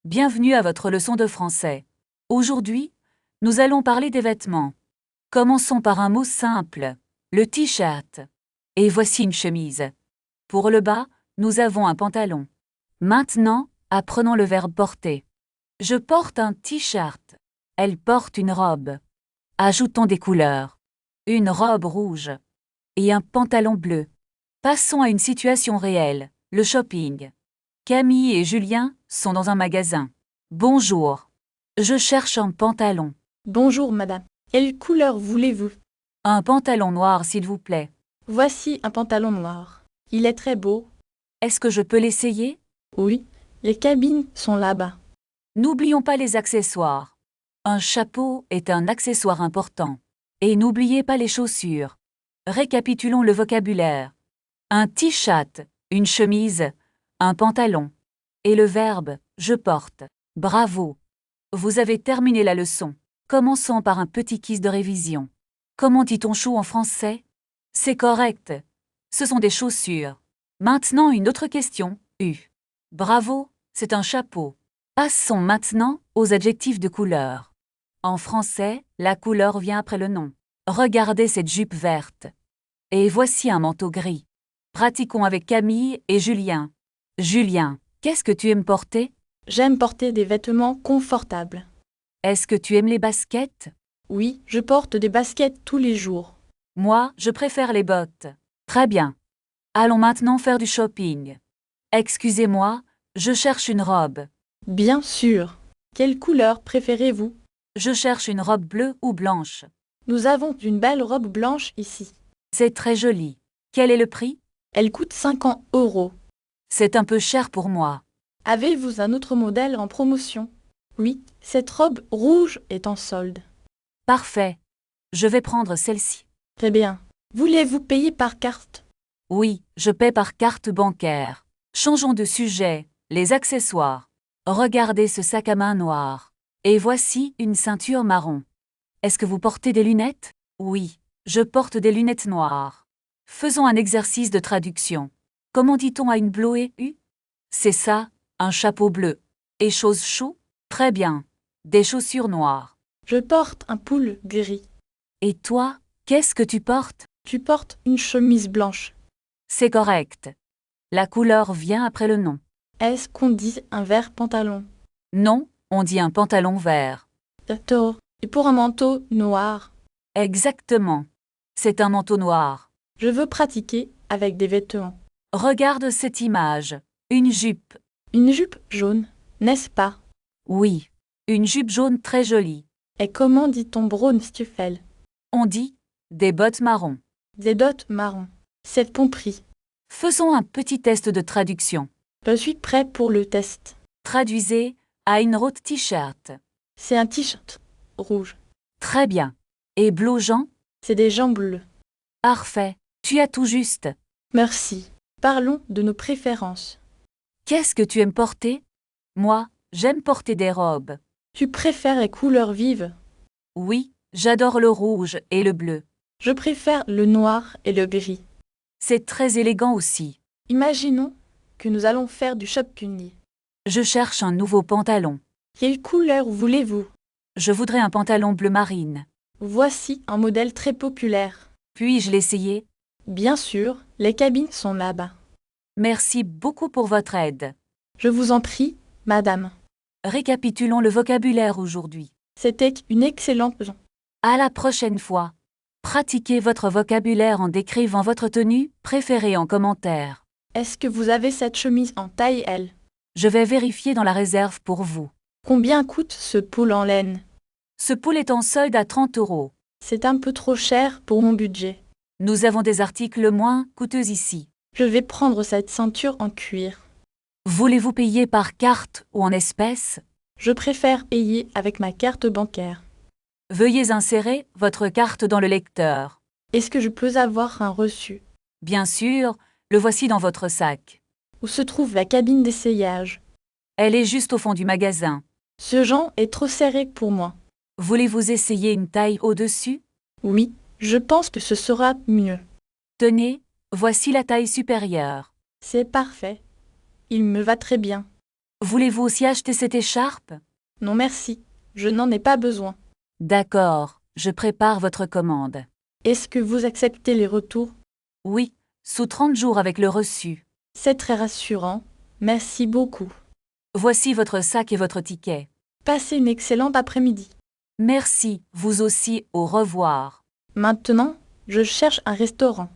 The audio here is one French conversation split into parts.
Bienvenue à votre leçon de français. Aujourd'hui, nous allons parler des vêtements. Commençons par un mot simple, le t-shirt. Et voici une chemise. Pour le bas, nous avons un pantalon. Maintenant, apprenons le verbe porter. Je porte un t-shirt. Elle porte une robe. Ajoutons des couleurs. Une robe rouge. Et un pantalon bleu. Passons à une situation réelle, le shopping. Camille et Julien sont dans un magasin. Bonjour. Je cherche un pantalon. Bonjour madame. Quelle couleur voulez-vous? Un pantalon noir, s'il vous plaît. Voici un pantalon noir. Il est très beau. Est-ce que je peux l'essayer? Oui, les cabines sont là-bas. N'oublions pas les accessoires. Un chapeau est un accessoire important. Et n'oubliez pas les chaussures. Récapitulons le vocabulaire. Un t-shirt, une chemise, un pantalon. Et le verbe « je porte ». Bravo! Vous avez terminé la leçon. Commençons par un petit quiz de révision. Comment dit-on chou en français? C'est correct. Ce sont des chaussures. Maintenant une autre question. Bravo, c'est un chapeau. Passons maintenant aux adjectifs de couleur. En français, la couleur vient après le nom. Regardez cette jupe verte. Et voici un manteau gris. Pratiquons avec Camille et Julien. Julien, qu'est-ce que tu aimes porter? J'aime porter des vêtements confortables. Est-ce que tu aimes les baskets? Oui, je porte des baskets tous les jours. Moi, je préfère les bottes. Très bien. Allons maintenant faire du shopping. Excusez-moi, je cherche une robe. Bien sûr. Quelle couleur préférez-vous? Je cherche une robe bleue ou blanche. Nous avons une belle robe blanche ici. C'est très joli. Quel est le prix? Elle coûte 50 €. C'est un peu cher pour moi. Avez-vous un autre modèle en promotion? Oui, cette robe rouge est en solde. Parfait. Je vais prendre celle-ci. Très bien. Voulez-vous payer par carte? Oui, je paie par carte bancaire. Changeons de sujet. Les accessoires. Regardez ce sac à main noir. Et voici une ceinture marron. Est-ce que vous portez des lunettes? Oui, je porte des lunettes noires. Faisons un exercice de traduction. Comment dit-on à une blouse? C'est ça, un chapeau bleu. Et chose chou? Très bien. Des chaussures noires. Je porte un pull gris. Et toi, qu'est-ce que tu portes? Tu portes une chemise blanche. C'est correct. La couleur vient après le nom. Est-ce qu'on dit un vert pantalon? Non, on dit un pantalon vert. D'accord. Et pour un manteau noir? Exactement. C'est un manteau noir. Je veux pratiquer avec des vêtements. Regarde cette image. Une jupe. Une jupe jaune, n'est-ce pas? Oui, une jupe jaune très jolie. Et comment dit-on Braunstiefel? On dit des bottes marron. Des dots marrons. C'est compris. Faisons un petit test de traduction. Je suis prêt pour le test. Traduisez à une route t-shirt. C'est un t-shirt rouge. Très bien. Et bleu Jean? C'est des jambes bleues. Parfait. Tu as tout juste. Merci. Parlons de nos préférences. Qu'est-ce que tu aimes porter? Moi, j'aime porter des robes. Tu préfères les couleurs vives? Oui, j'adore le rouge et le bleu. Je préfère le noir et le gris. C'est très élégant aussi. Imaginons que nous allons faire du shopping. Je cherche un nouveau pantalon. Quelle couleur voulez-vous? Je voudrais un pantalon bleu marine. Voici un modèle très populaire. Puis-je l'essayer? Bien sûr, les cabines sont là-bas. Merci beaucoup pour votre aide. Je vous en prie, madame. Récapitulons le vocabulaire aujourd'hui. C'était une excellente leçon. À la prochaine fois. Pratiquez votre vocabulaire en décrivant votre tenue préférée en commentaire. Est-ce que vous avez cette chemise en taille L? Je vais vérifier dans la réserve pour vous. Combien coûte ce pull en laine? Ce pull est en solde à 30 €. C'est un peu trop cher pour mon budget. Nous avons des articles moins coûteux ici. Je vais prendre cette ceinture en cuir. Voulez-vous payer par carte ou en espèces? Je préfère payer avec ma carte bancaire. Veuillez insérer votre carte dans le lecteur. Est-ce que je peux avoir un reçu? Bien sûr, le voici dans votre sac. Où se trouve la cabine d'essayage? Elle est juste au fond du magasin. Ce genre est trop serré pour moi. Voulez-vous essayer une taille au-dessus? Oui, je pense que ce sera mieux. Tenez, voici la taille supérieure. C'est parfait. Il me va très bien. Voulez-vous aussi acheter cette écharpe? Non merci, je n'en ai pas besoin. D'accord, je prépare votre commande. Est-ce que vous acceptez les retours? Oui, sous 30 jours avec le reçu. C'est très rassurant. Merci beaucoup. Voici votre sac et votre ticket. Passez une excellente après-midi. Merci, vous aussi, au revoir. Maintenant, je cherche un restaurant.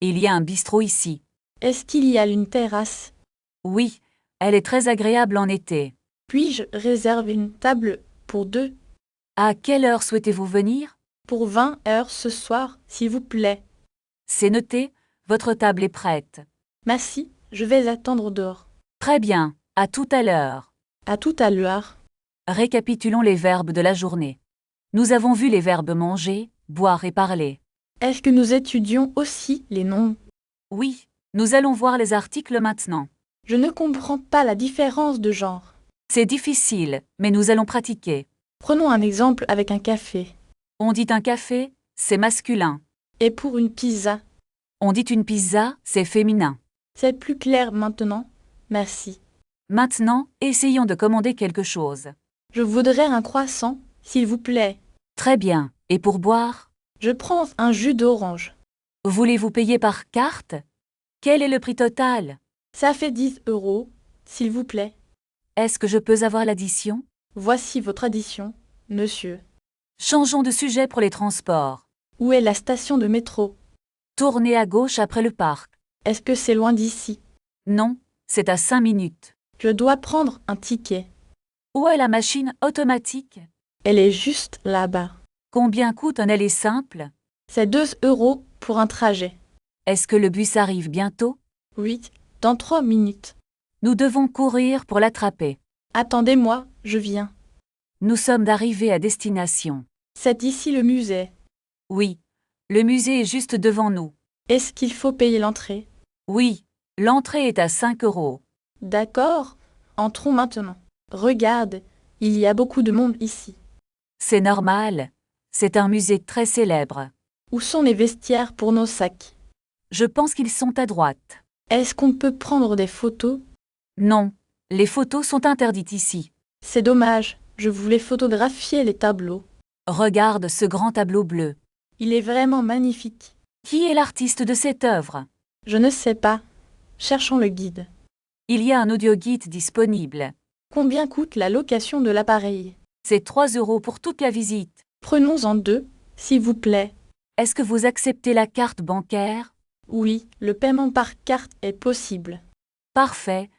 Il y a un bistrot ici. Est-ce qu'il y a une terrasse? Oui, elle est très agréable en été. Puis-je réserver une table pour deux? À quelle heure souhaitez-vous venir? Pour 20 heures ce soir, s'il vous plaît. C'est noté, votre table est prête. Merci, je vais attendre dehors. Très bien, à tout à l'heure. À tout à l'heure. Récapitulons les verbes de la journée. Nous avons vu les verbes manger, boire et parler. Est-ce que nous étudions aussi les noms? Oui, nous allons voir les articles maintenant. Je ne comprends pas la différence de genre. C'est difficile, mais nous allons pratiquer. Prenons un exemple avec un café. On dit un café, c'est masculin. Et pour une pizza, On dit une pizza, c'est féminin. c'est plus clair maintenant. Merci. Maintenant, essayons de commander quelque chose. Je voudrais un croissant, s'il vous plaît. Très bien, et pour boire? Je prends un jus d'orange. Voulez-vous payer par carte? Quel est le prix total? Ça fait 10 euros, s'il vous plaît. Est-ce que je peux avoir l'addition? Voici votre addition, monsieur. Changeons de sujet pour les transports. Où est la station de métro? Tournez à gauche après le parc. Est-ce que c'est loin d'ici? Non, c'est à 5 minutes. Je dois prendre un ticket. Où est la machine automatique? Elle est juste là-bas. Combien coûte un aller simple? C'est 2 euros pour un trajet. Est-ce que le bus arrive bientôt? Oui, dans 3 minutes. Nous devons courir pour l'attraper. Attendez-moi, je viens. Nous sommes arrivés à destination. C'est ici le musée. Oui, le musée est juste devant nous. Est-ce qu'il faut payer l'entrée? Oui, l'entrée est à 5 euros. D'accord, entrons maintenant. Regarde, il y a beaucoup de monde ici. C'est normal. C'est un musée très célèbre. Où sont les vestiaires pour nos sacs? Je pense qu'ils sont à droite. Est-ce qu'on peut prendre des photos? Non, les photos sont interdites ici. C'est dommage, je voulais photographier les tableaux. Regarde ce grand tableau bleu. Il est vraiment magnifique. Qui est l'artiste de cette œuvre? Je ne sais pas. Cherchons le guide. Il y a un audioguide disponible. Combien coûte la location de l'appareil? C'est 3 euros pour toute la visite. Prenons-en deux, s'il vous plaît. Est-ce que vous acceptez la carte bancaire? Oui, le paiement par carte est possible. Parfait.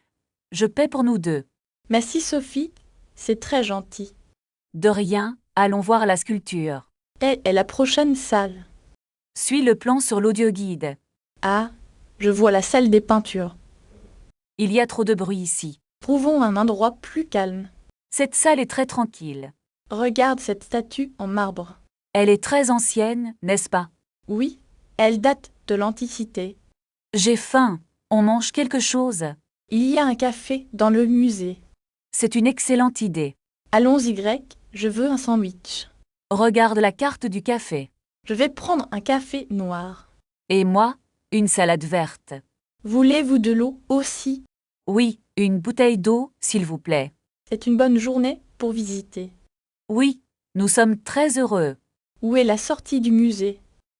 Je paie pour nous deux. Merci Sophie, c'est très gentil. De rien, allons voir la sculpture. Elle est la prochaine salle. Suis le plan sur l'audioguide. Ah, je vois la salle des peintures. Il y a trop de bruit ici. Trouvons un endroit plus calme. Cette salle est très tranquille. Regarde cette statue en marbre. Elle est très ancienne, n'est-ce pas? Oui, elle date de l'Antiquité. J'ai faim. On mange quelque chose. Il y a un café dans le musée. C'est une excellente idée. Allons-y grec, je veux un sandwich. Regarde la carte du café. Je vais prendre un café noir. Et moi, une salade verte. Voulez-vous de l'eau aussi? Oui, une bouteille d'eau, s'il vous plaît. C'est une bonne journée pour visiter. Oui, nous sommes très heureux. Où est la sortie du musée?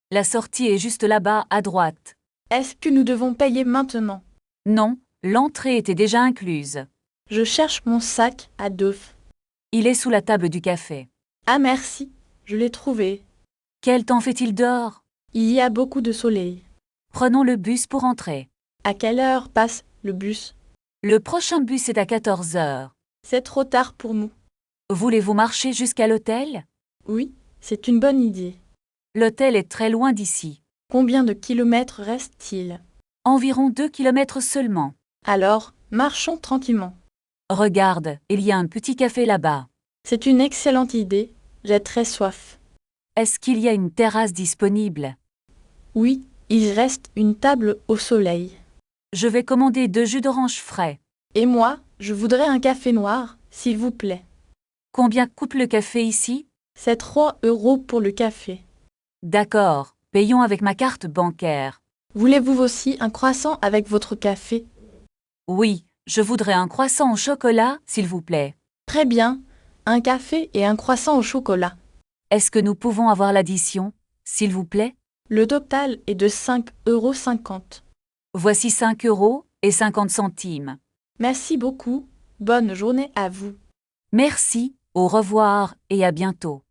La sortie est juste là-bas, à droite. Est-ce que nous devons payer maintenant? Non, l'entrée était déjà incluse. Je cherche mon sac à dos. Il est sous la table du café. Ah merci, je l'ai trouvé. Quel temps fait-il dehors? Il y a beaucoup de soleil. Prenons le bus pour entrer. À quelle heure passe le bus? Le prochain bus est à 14 heures. C'est trop tard pour nous. Voulez-vous marcher jusqu'à l'hôtel? Oui, c'est une bonne idée. L'hôtel est très loin d'ici. Combien de kilomètres reste-t-il? Environ 2 kilomètres seulement. Alors, marchons tranquillement. Regarde, il y a un petit café là-bas. C'est une excellente idée. J'ai très soif. Est-ce qu'il y a une terrasse disponible? Oui, il reste une table au soleil. Je vais commander 2 jus d'orange frais. Et moi, je voudrais un café noir, s'il vous plaît. Combien coûte le café ici? C'est 3 euros pour le café. D'accord, payons avec ma carte bancaire. Voulez-vous aussi un croissant avec votre café? Oui, Je voudrais un croissant au chocolat, s'il vous plaît. Très bien. Un café et un croissant au chocolat. Est-ce que nous pouvons avoir l'addition, s'il vous plaît? Le total est de 5,50 €. Voici 5,50 €. Merci beaucoup. Bonne journée à vous. Merci, au revoir et à bientôt.